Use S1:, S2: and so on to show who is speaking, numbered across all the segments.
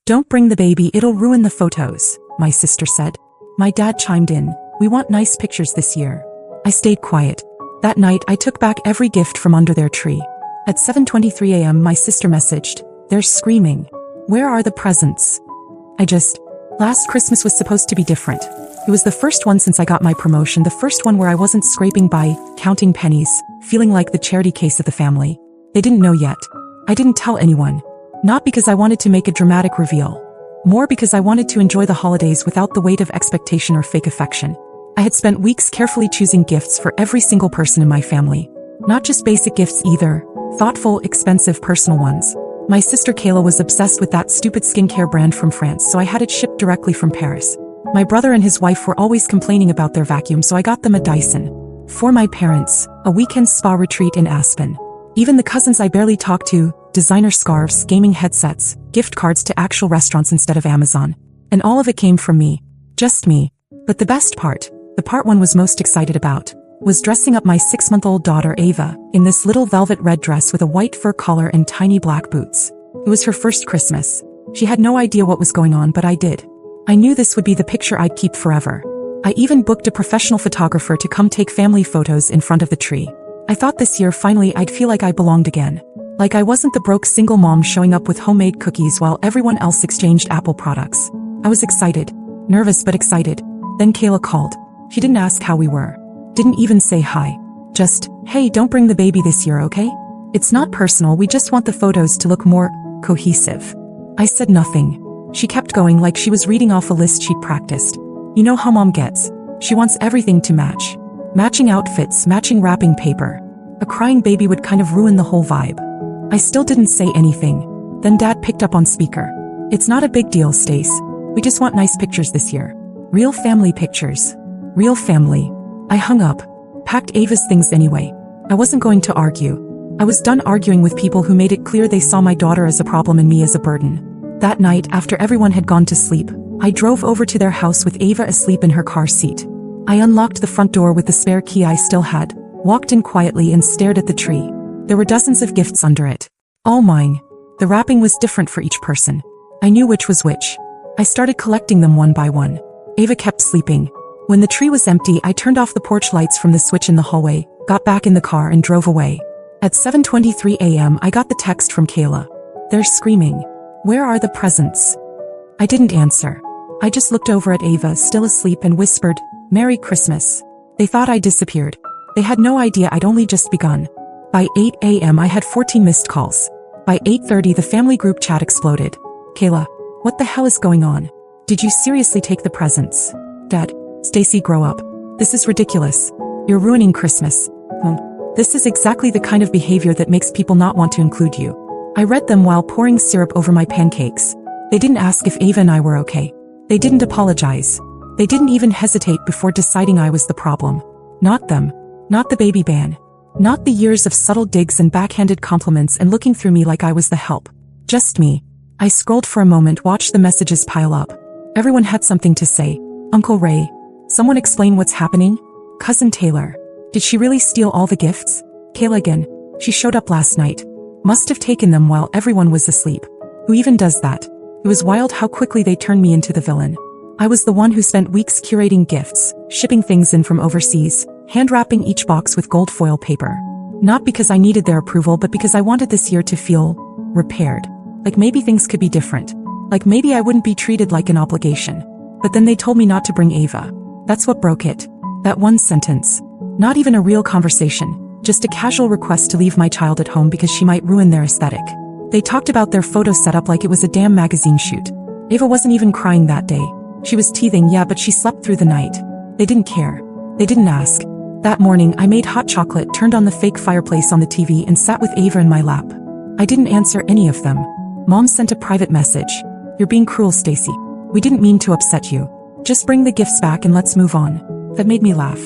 S1: Don't bring the baby, it'll ruin the photos, my sister said. My dad chimed in, we want nice pictures this year. I stayed quiet. That night I took back every gift from under their tree. At 7:23 a.m. my sister messaged, they're screaming. Where are the presents? Last Christmas was supposed to be different. It was the first one since I got my promotion, the first one where I wasn't scraping by, counting pennies, feeling like the charity case of the family. They didn't know yet. I didn't tell anyone. Not because I wanted to make a dramatic reveal. More because I wanted to enjoy the holidays without the weight of expectation or fake affection. I had spent weeks carefully choosing gifts for every single person in my family. Not just basic gifts either, thoughtful, expensive, personal ones. My sister Kayla was obsessed with that stupid skincare brand from France, so I had it shipped directly from Paris. My brother and his wife were always complaining about their vacuum, so I got them a Dyson. For my parents, a weekend spa retreat in Aspen. Even the cousins I barely talked to, designer scarves, gaming headsets, gift cards to actual restaurants instead of Amazon. And all of it came from me. Just me. But the best part, the part one was most excited about, was dressing up my 6-month-old daughter Ava in this little velvet red dress with a white fur collar and tiny black boots. It was her first Christmas. She had no idea what was going on, but I did. I knew this would be the picture I'd keep forever. I even booked a professional photographer to come take family photos in front of the tree. I thought this year finally I'd feel like I belonged again. Like I wasn't the broke single mom showing up with homemade cookies while everyone else exchanged Apple products. I was excited. Nervous but excited. Then Kayla called. She didn't ask how we were. Didn't even say hi. Just, hey, don't bring the baby this year, okay? It's not personal, we just want the photos to look more cohesive. I said nothing. She kept going like she was reading off a list she'd practiced. You know how mom gets. She wants everything to match. Matching outfits, matching wrapping paper. A crying baby would kind of ruin the whole vibe. I still didn't say anything. Then Dad picked up on speaker. It's not a big deal, Stace. We just want nice pictures this year. Real family pictures. Real family. I hung up. Packed Ava's things anyway. I wasn't going to argue. I was done arguing with people who made it clear they saw my daughter as a problem and me as a burden. That night, after everyone had gone to sleep, I drove over to their house with Ava asleep in her car seat. I unlocked the front door with the spare key I still had, walked in quietly and stared at the tree. There were dozens of gifts under it. All mine. The wrapping was different for each person. I knew which was which. I started collecting them one by one. Ava kept sleeping. When the tree was empty, I turned off the porch lights from the switch in the hallway, got back in the car and drove away. At 7:23 a.m. I got the text from Kayla. They're screaming. Where are the presents? I didn't answer. I just looked over at Ava, still asleep, and whispered, Merry Christmas. They thought I disappeared. They had no idea I'd only just begun. By 8 a.m. I had 14 missed calls. By 8:30 the family group chat exploded. Kayla, what the hell is going on? Did you seriously take the presents? Dad, Stacy, grow up. This is ridiculous. You're ruining Christmas. This is exactly the kind of behavior that makes people not want to include you. I read them while pouring syrup over my pancakes. They didn't ask if Ava and I were okay. They didn't apologize. They didn't even hesitate before deciding I was the problem. Not them. Not the baby ban. Not the years of subtle digs and backhanded compliments and looking through me like I was the help. Just me. I scrolled for a moment, watched the messages pile up. Everyone had something to say. Uncle Ray. Someone explain what's happening? Cousin Taylor. Did she really steal all the gifts? Kayla again. She showed up last night. Must have taken them while everyone was asleep. Who even does that? It was wild how quickly they turned me into the villain. I was the one who spent weeks curating gifts, shipping things in from overseas, hand wrapping each box with gold foil paper. Not because I needed their approval, but because I wanted this year to feel repaired. Like maybe things could be different. Like maybe I wouldn't be treated like an obligation. But then they told me not to bring Ava. That's what broke it. That one sentence. Not even a real conversation, just a casual request to leave my child at home because she might ruin their aesthetic. They talked about their photo setup like it was a damn magazine shoot. Ava wasn't even crying that day. She was teething, yeah, but she slept through the night. They didn't care. They didn't ask. That morning, I made hot chocolate, turned on the fake fireplace on the TV, and sat with Ava in my lap. I didn't answer any of them. Mom sent a private message. You're being cruel, Stacy. We didn't mean to upset you. Just bring the gifts back and let's move on. That made me laugh.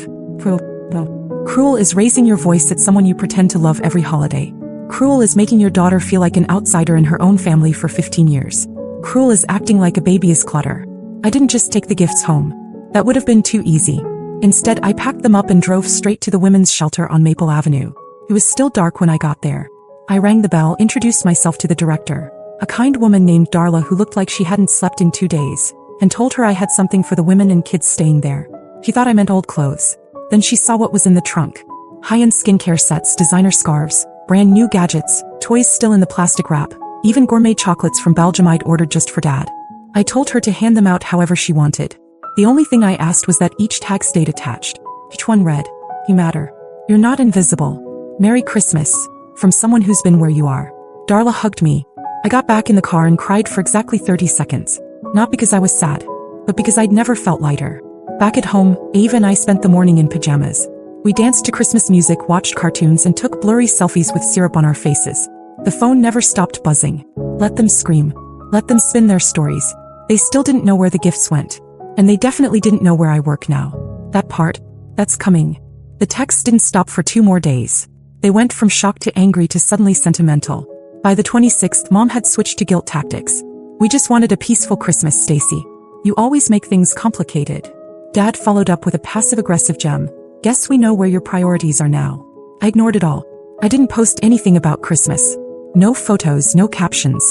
S1: Cruel is raising your voice at someone you pretend to love every holiday. Cruel is making your daughter feel like an outsider in her own family for 15 years. Cruel is acting like a baby is clutter. I didn't just take the gifts home. That would have been too easy. Instead, I packed them up and drove straight to the women's shelter on Maple Avenue. It was still dark when I got there. I rang the bell, introduced myself to the director. A kind woman named Darla who looked like she hadn't slept in 2 days, and told her I had something for the women and kids staying there. She thought I meant old clothes. Then she saw what was in the trunk. High-end skincare sets, designer scarves, brand new gadgets, toys still in the plastic wrap, even gourmet chocolates from Belgium I'd ordered just for Dad. I told her to hand them out however she wanted. The only thing I asked was that each tag stayed attached. Each one read, "You matter. You're not invisible. Merry Christmas. From someone who's been where you are." Darla hugged me. I got back in the car and cried for exactly 30 seconds. Not because I was sad, but because I'd never felt lighter. Back at home, Ava and I spent the morning in pajamas. We danced to Christmas music, watched cartoons, and took blurry selfies with syrup on our faces. The phone never stopped buzzing. Let them scream. Let them spin their stories. They still didn't know where the gifts went. And they definitely didn't know where I work now. That part, that's coming. The texts didn't stop for 2 more days. They went from shocked to angry to suddenly sentimental. By the 26th, Mom had switched to guilt tactics. "We just wanted a peaceful Christmas, Stacy. You always make things complicated." Dad followed up with a passive-aggressive gem. "Guess we know where your priorities are now." I ignored it all. I didn't post anything about Christmas. No photos, no captions.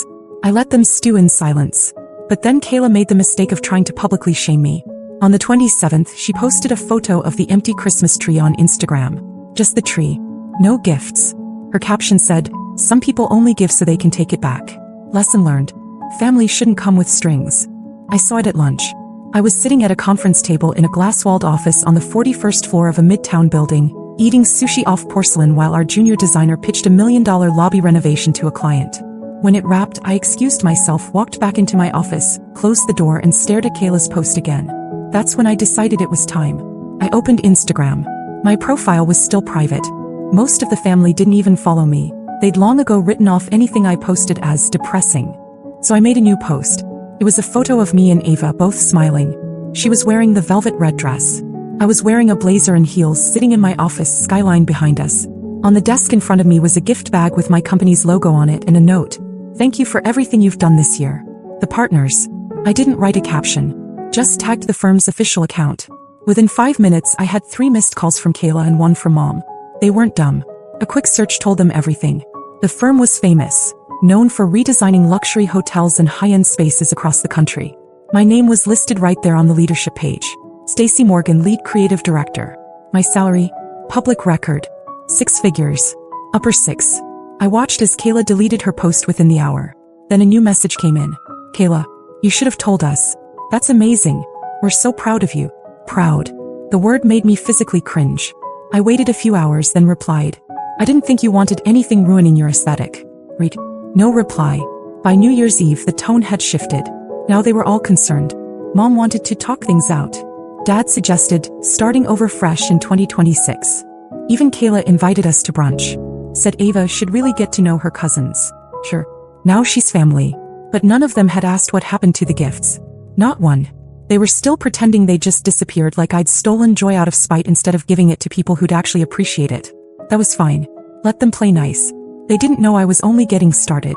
S1: I let them stew in silence. But then Kayla made the mistake of trying to publicly shame me. On the 27th, she posted a photo of the empty Christmas tree on Instagram. Just the tree. No gifts. Her caption said, "Some people only give so they can take it back. Lesson learned. Family shouldn't come with strings." I saw it at lunch. I was sitting at a conference table in a glass-walled office on the 41st floor of a midtown building, eating sushi off porcelain while our junior designer pitched a $1 million lobby renovation to a client. When it wrapped, I excused myself, walked back into my office, closed the door, and stared at Kayla's post again. That's when I decided it was time. I opened Instagram. My profile was still private. Most of the family didn't even follow me. They'd long ago written off anything I posted as depressing. So I made a new post. It was a photo of me and Ava both smiling. She was wearing the velvet red dress. I was wearing a blazer and heels, sitting in my office, skyline behind us. On the desk in front of me was a gift bag with my company's logo on it and a note. "Thank you for everything you've done this year. The partners." I didn't write a caption. Just tagged the firm's official account. Within 5 minutes, I had 3 missed calls from Kayla and 1 from Mom. They weren't dumb. A quick search told them everything. The firm was famous, known for redesigning luxury hotels and high-end spaces across the country. My name was listed right there on the leadership page. Stacy Morgan, lead creative director. My salary? Public record. 6 figures. Upper 6. I watched as Kayla deleted her post within the hour. Then a new message came in. "Kayla, you should have told us. That's amazing. We're so proud of you." Proud. The word made me physically cringe. I waited a few hours, then replied, "I didn't think you wanted anything ruining your aesthetic." Read. No reply. By New Year's Eve, the tone had shifted. Now they were all concerned. Mom wanted to talk things out. Dad suggested starting over fresh in 2026. Even Kayla invited us to brunch. Said Ava should really get to know her cousins. Sure. Now she's family. But none of them had asked what happened to the gifts. Not one. They were still pretending they just disappeared, like I'd stolen joy out of spite instead of giving it to people who'd actually appreciate it. That was fine. Let them play nice. They didn't know I was only getting started.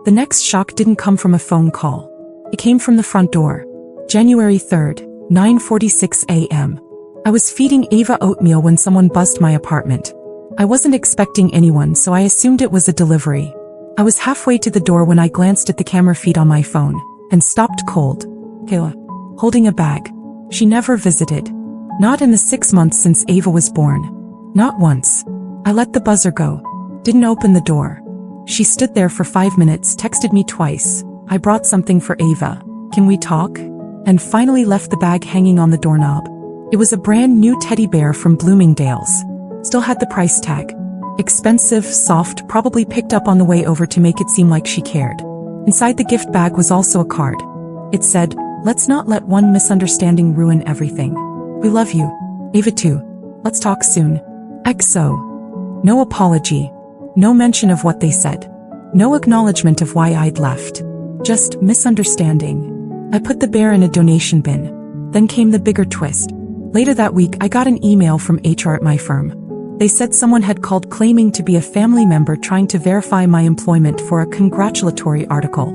S1: The next shock didn't come from a phone call. It came from the front door. January 3rd, 9:46 a.m. I was feeding Ava oatmeal when someone buzzed my apartment. I wasn't expecting anyone, so I assumed it was a delivery. I was halfway to the door when I glanced at the camera feed on my phone and stopped cold. Kayla, holding a bag. She never visited. Not in the 6 months since Ava was born. Not once. I let the buzzer go. Didn't open the door. She stood there for 5 minutes, texted me twice. I brought something for Ava. Can we talk? And finally left the bag hanging on the doorknob. It was a brand new teddy bear from Bloomingdale's. Still had the price tag. Expensive, soft, probably picked up on the way over to make it seem like she cared. Inside the gift bag was also a card. It said, "Let's not let one misunderstanding ruin everything. We love you. Ava too. Let's talk soon. XO." No apology. No mention of what they said. No acknowledgement of why I'd left. Just misunderstanding. I put the bear in a donation bin. Then came the bigger twist. Later that week, I got an email from HR at my firm. They said someone had called claiming to be a family member trying to verify my employment for a congratulatory article.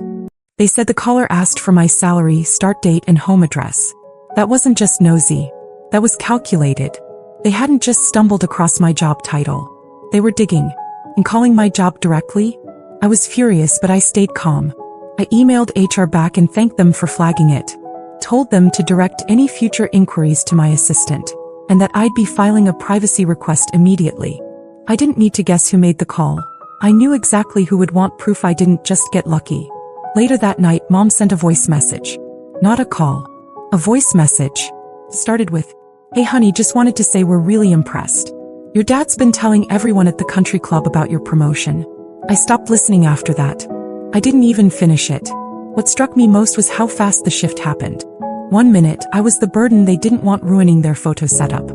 S1: They said the caller asked for my salary, start date, and home address. That wasn't just nosy. That was calculated. They hadn't just stumbled across my job title. They were digging and calling my job directly. I was furious, but I stayed calm. I emailed HR back and thanked them for flagging it. Told them to direct any future inquiries to my assistant, and that I'd be filing a privacy request immediately. I didn't need to guess who made the call. I knew exactly who would want proof I didn't just get lucky. Later that night, Mom sent a voice message. Not a call. A voice message. Started with, "Hey honey, just wanted to say we're really impressed. Your dad's been telling everyone at the country club about your promotion." I stopped listening after that. I didn't even finish it. What struck me most was how fast the shift happened. 1 minute, I was the burden they didn't want ruining their photo setup.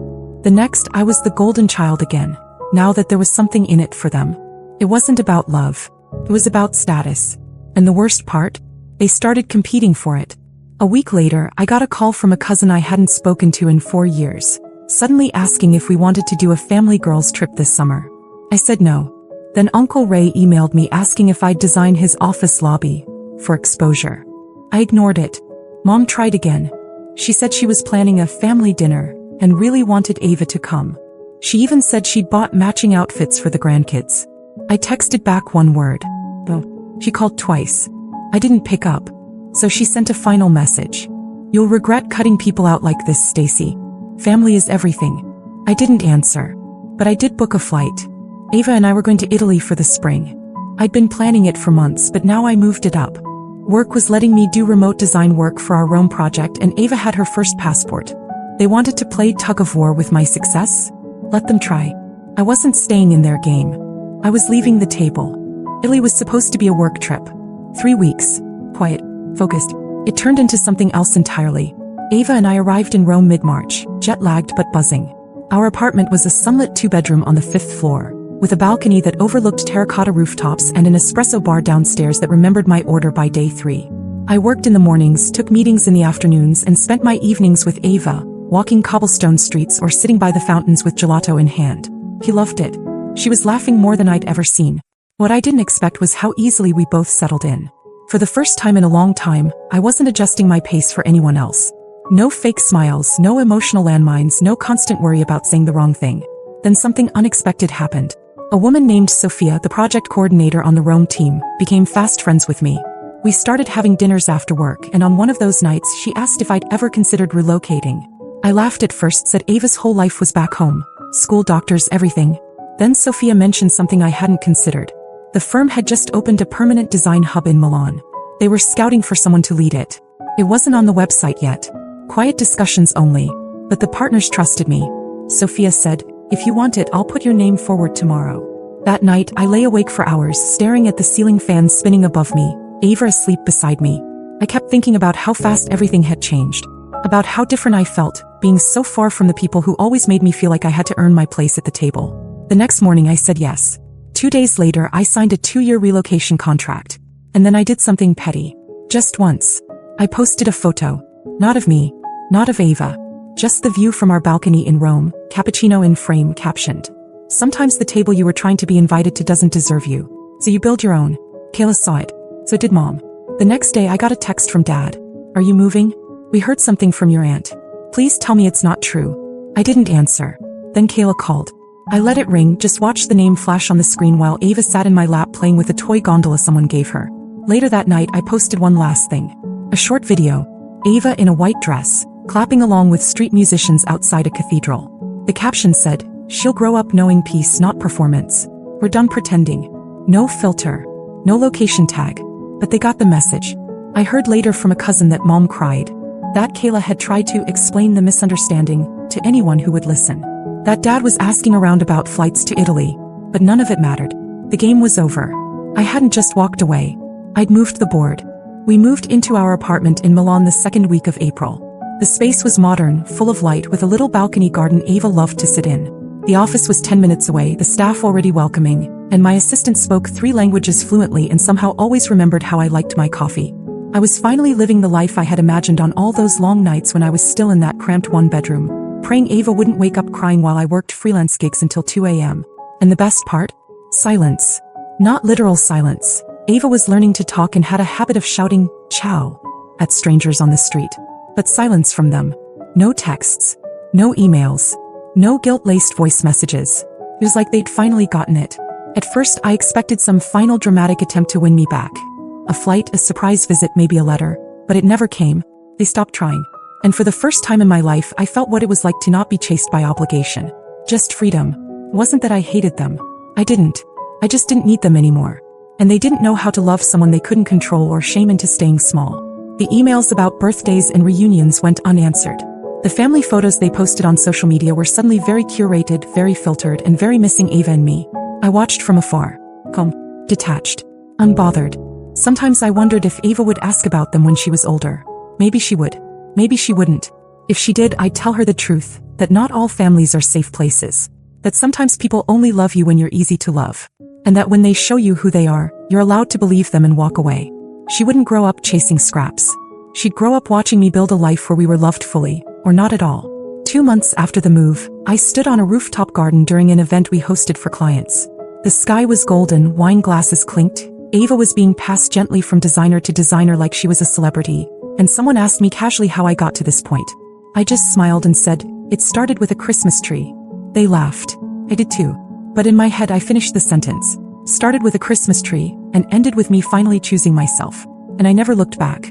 S1: The next, I was the golden child again, now that there was something in it for them. It wasn't about love. It was about status. And the worst part? They started competing for it. A week later, I got a call from a cousin I hadn't spoken to in 4 years, suddenly asking if we wanted to do a family girls trip this summer. I said no. Then Uncle Ray emailed me asking if I'd design his office lobby for exposure. I ignored it. Mom tried again. She said she was planning a family dinner and really wanted Ava to come. She even said she'd bought matching outfits for the grandkids. I texted back one word. Oh. She called twice. I didn't pick up. So she sent a final message. "You'll regret cutting people out like this, Stacy. Family is everything." I didn't answer. But I did book a flight. Ava and I were going to Italy for the spring. I'd been planning it for months, but now I moved it up. Work was letting me do remote design work for our Rome project, and Ava had her first passport. They wanted to play tug of war with my success? Let them try. I wasn't staying in their game. I was leaving the table. Italy was supposed to be a work trip. 3 weeks. Quiet. Focused. It turned into something else entirely. Ava and I arrived in Rome mid-March, jet-lagged but buzzing. Our apartment was a sunlit 2-bedroom on the 5th floor, with a balcony that overlooked terracotta rooftops and an espresso bar downstairs that remembered my order by day 3. I worked in the mornings, took meetings in the afternoons, and spent my evenings with Ava, walking cobblestone streets or sitting by the fountains with gelato in hand. He loved it. She was laughing more than I'd ever seen. What I didn't expect was how easily we both settled in. For the first time in a long time, I wasn't adjusting my pace for anyone else. No fake smiles, no emotional landmines, no constant worry about saying the wrong thing. Then something unexpected happened. A woman named Sophia, the project coordinator on the Rome team, became fast friends with me. We started having dinners after work, and on one of those nights she asked if I'd ever considered relocating. I laughed at first, said Ava's whole life was back home. School, doctors, everything. Then Sophia mentioned something I hadn't considered. The firm had just opened a permanent design hub in Milan. They were scouting for someone to lead it. It wasn't on the website yet. Quiet discussions only. But the partners trusted me. Sophia said, "If you want it, I'll put your name forward tomorrow." That night, I lay awake for hours, staring at the ceiling fan spinning above me, Ava asleep beside me. I kept thinking about how fast everything had changed. About how different I felt, being so far from the people who always made me feel like I had to earn my place at the table. The next morning I said yes. 2 days later, I signed a 2-year relocation contract. And then I did something petty. Just once. I posted a photo. Not of me. Not of Ava. Just the view from our balcony in Rome, cappuccino in frame, captioned. "Sometimes the table you were trying to be invited to doesn't deserve you. So you build your own." Kayla saw it. So did Mom. The next day I got a text from Dad. "Are you moving? We heard something from your aunt. Please tell me it's not true." I didn't answer. Then Kayla called. I let it ring, just watched the name flash on the screen while Ava sat in my lap playing with a toy gondola someone gave her. Later that night I posted one last thing. A short video. Ava in a white dress, clapping along with street musicians outside a cathedral. The caption said, "She'll grow up knowing peace, not performance. We're done pretending." No filter. No location tag. But they got the message. I heard later from a cousin that Mom cried. That Kayla had tried to explain the misunderstanding to anyone who would listen. That Dad was asking around about flights to Italy, but none of it mattered. The game was over. I hadn't just walked away. I'd moved the board. We moved into our apartment in Milan the second week of April. The space was modern, full of light, with a little balcony garden Ava loved to sit in. The office was 10 minutes away, the staff already welcoming, and my assistant spoke 3 languages fluently and somehow always remembered how I liked my coffee. I was finally living the life I had imagined on all those long nights when I was still in that cramped 1-bedroom, praying Ava wouldn't wake up crying while I worked freelance gigs until 2 a.m. And the best part? Silence. Not literal silence. Ava was learning to talk and had a habit of shouting, "Ciao," at strangers on the street. But silence from them. No texts. No emails. No guilt-laced voice messages. It was like they'd finally gotten it. At first I expected some final dramatic attempt to win me back. A flight, a surprise visit, maybe a letter. But it never came. They stopped trying. And for the first time in my life, I felt what it was like to not be chased by obligation. Just freedom. It wasn't that I hated them. I didn't. I just didn't need them anymore. And they didn't know how to love someone they couldn't control or shame into staying small. The emails about birthdays and reunions went unanswered. The family photos they posted on social media were suddenly very curated, very filtered, and very missing Ava and me. I watched from afar. Calm. Detached. Unbothered. Sometimes I wondered if Ava would ask about them when she was older. Maybe she would. Maybe she wouldn't. If she did, I'd tell her the truth, that not all families are safe places. That sometimes people only love you when you're easy to love. And that when they show you who they are, you're allowed to believe them and walk away. She wouldn't grow up chasing scraps. She'd grow up watching me build a life where we were loved fully, or not at all. 2 months after the move, I stood on a rooftop garden during an event we hosted for clients. The sky was golden, wine glasses clinked. Ava was being passed gently from designer to designer like she was a celebrity, and someone asked me casually how I got to this point. I just smiled and said, "It started with a Christmas tree." They laughed. I did too. But in my head I finished the sentence. Started with a Christmas tree, and ended with me finally choosing myself. And I never looked back.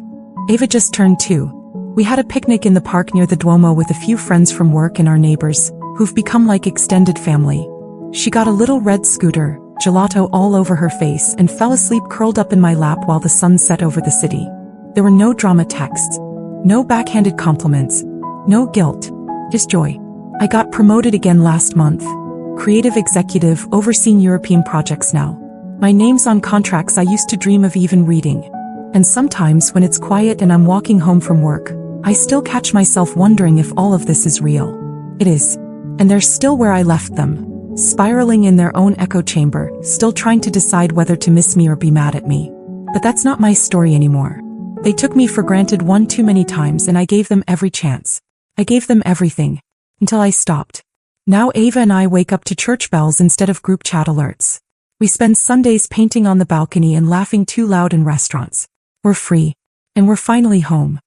S1: Ava just turned 2. We had a picnic in the park near the Duomo with a few friends from work and our neighbors, who've become like extended family. She got a little red scooter, gelato all over her face, and fell asleep curled up in my lap while the sun set over the city. There were no drama texts. No backhanded compliments. No guilt. Just joy. I got promoted again last month. Creative executive, overseeing European projects now. My name's on contracts I used to dream of even reading. And sometimes when it's quiet and I'm walking home from work, I still catch myself wondering if all of this is real. It is. And they're still where I left them. Spiraling in their own echo chamber, still trying to decide whether to miss me or be mad at me. But that's not my story anymore. They took me for granted one too many times, and I gave them every chance. I gave them everything. Until I stopped. Now Ava and I wake up to church bells instead of group chat alerts. We spend Sundays painting on the balcony and laughing too loud in restaurants. We're free. And we're finally home.